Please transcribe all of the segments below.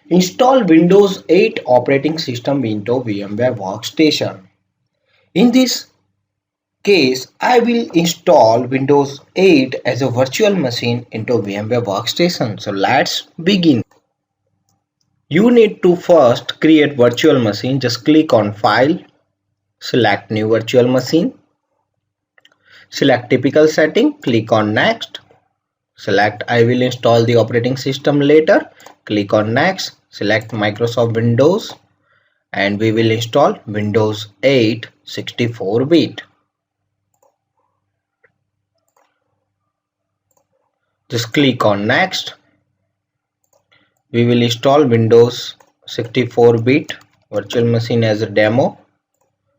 Install Windows 8 operating system into VMware Workstation. In this case, I will install Windows 8 as a virtual machine into VMware Workstation. So let's begin. You need to first create virtual machine. Just click on File, select New Virtual Machine, select Typical Setting, click on Next. Select I will install the operating system later. Click on Next. Select Microsoft Windows and we will install Windows 8 64-bit. Just click on Next. We will install Windows 64-bit virtual machine as a demo.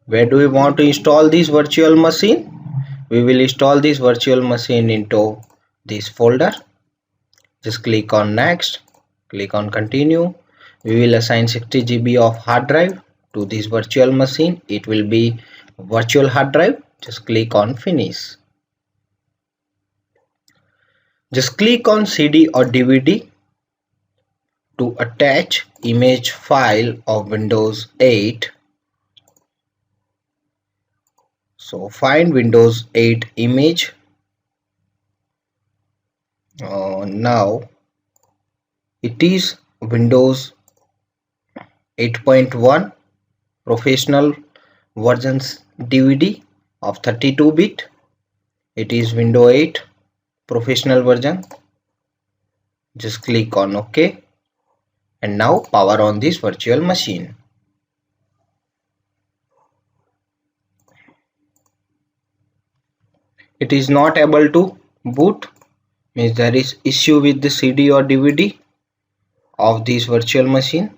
Where do we want to install this virtual machine? We will install this virtual machine into this folder. Just click on Next. Click on Continue. We will assign 60 GB of hard drive to this virtual machine. It will be virtual hard drive. Just click on Finish. Just click on CD or DVD to attach image file of Windows 8. So find Windows 8 image. Now it is Windows 8.1 professional versions DVD of 32-bit. It is Windows 8 professional version. Just click on OK and now power on this virtual machine. It is not able to boot, means there is issue with the CD or DVD of this virtual machine.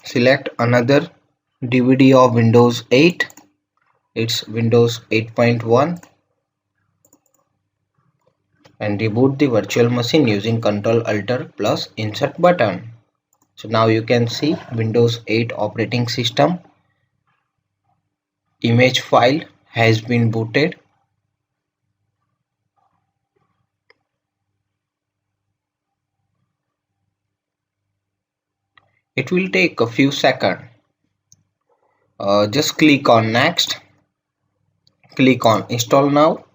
Select another DVD of Windows 8. It's Windows 8.1 and reboot the virtual machine using Ctrl Alt plus Insert button. So now you can see Windows 8 operating system image file has been booted. It will take a few seconds. Just click on Next. Click on Install Now.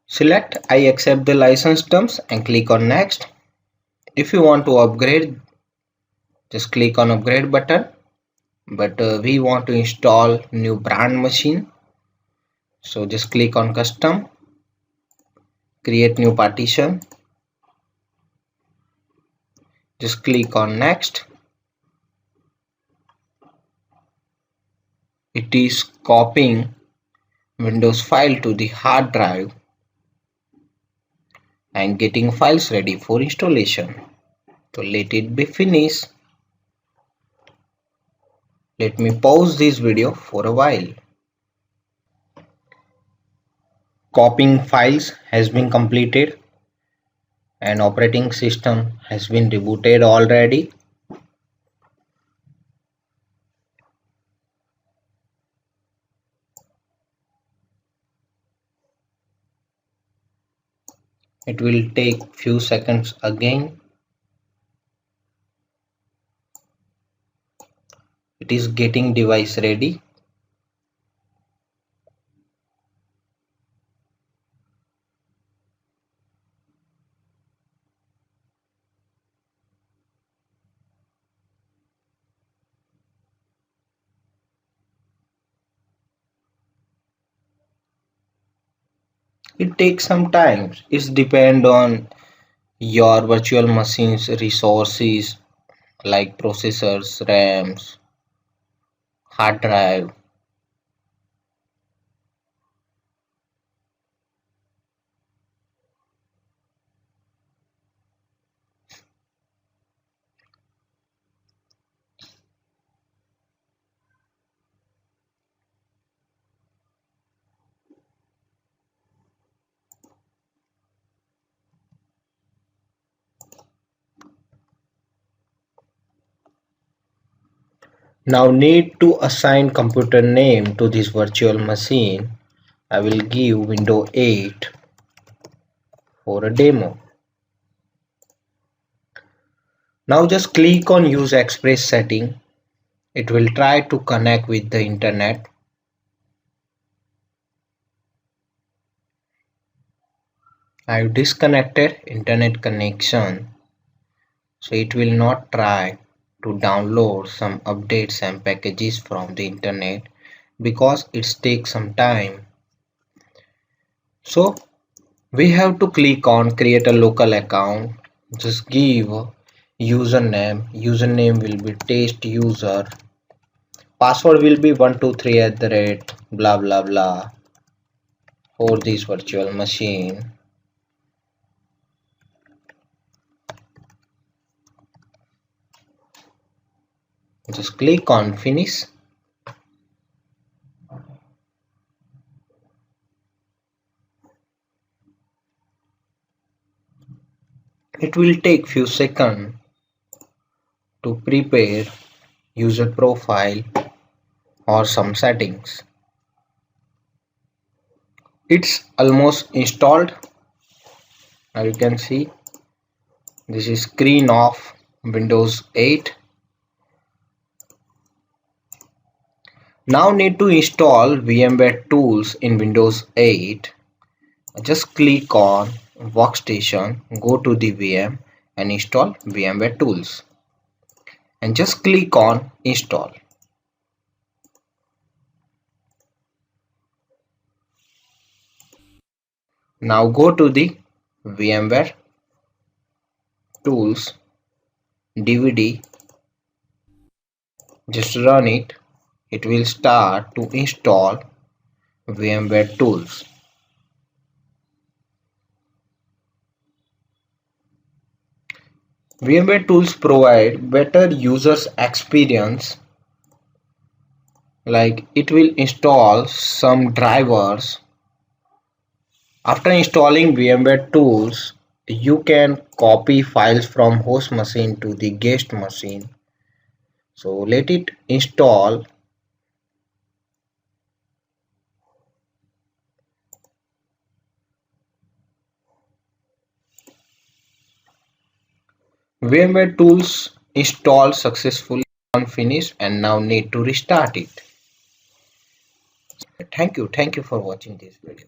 Select I accept the license terms and click on Next. If you want to upgrade, just click on Upgrade button. But we want to install new brand machine. So just click on Custom, create new partition. Just click on Next. It is copying Windows file to the hard drive and getting files ready for installation. So let it be finished. Let me pause this video for a while. Copying files has been completed and operating system has been rebooted already. It will take few seconds again. It is getting device ready. It takes some time. It's depend on your virtual machine's resources like processors, RAMs, hard drive. Now need to assign computer name to this virtual machine. I will give Windows 8 for a demo. Now just click on use express setting. It will try to connect with the internet. I have disconnected internet connection, so it will not try to download some updates and packages from the internet because it takes some time. So we have to click on create a local account. Just give username will be test user, password will be 123 at the rate blah blah blah for this virtual machine. Just click on finish. It will take few seconds to prepare user profile or some settings. It's almost installed. Now you can see this is screen of Windows 8. Now need to install VMware tools in Windows 8. Just click on workstation, go to the VM and install VMware tools and just click on install. Now go to the VMware tools DVD, just run it. It will start to install VMware tools. VMware tools provide better users experience, like it will install some drivers. After installing VMware tools, you can copy files from host machine to the guest machine. So let it install. VMware tools installed successfully on finish and now need to restart it. Thank you for watching this video.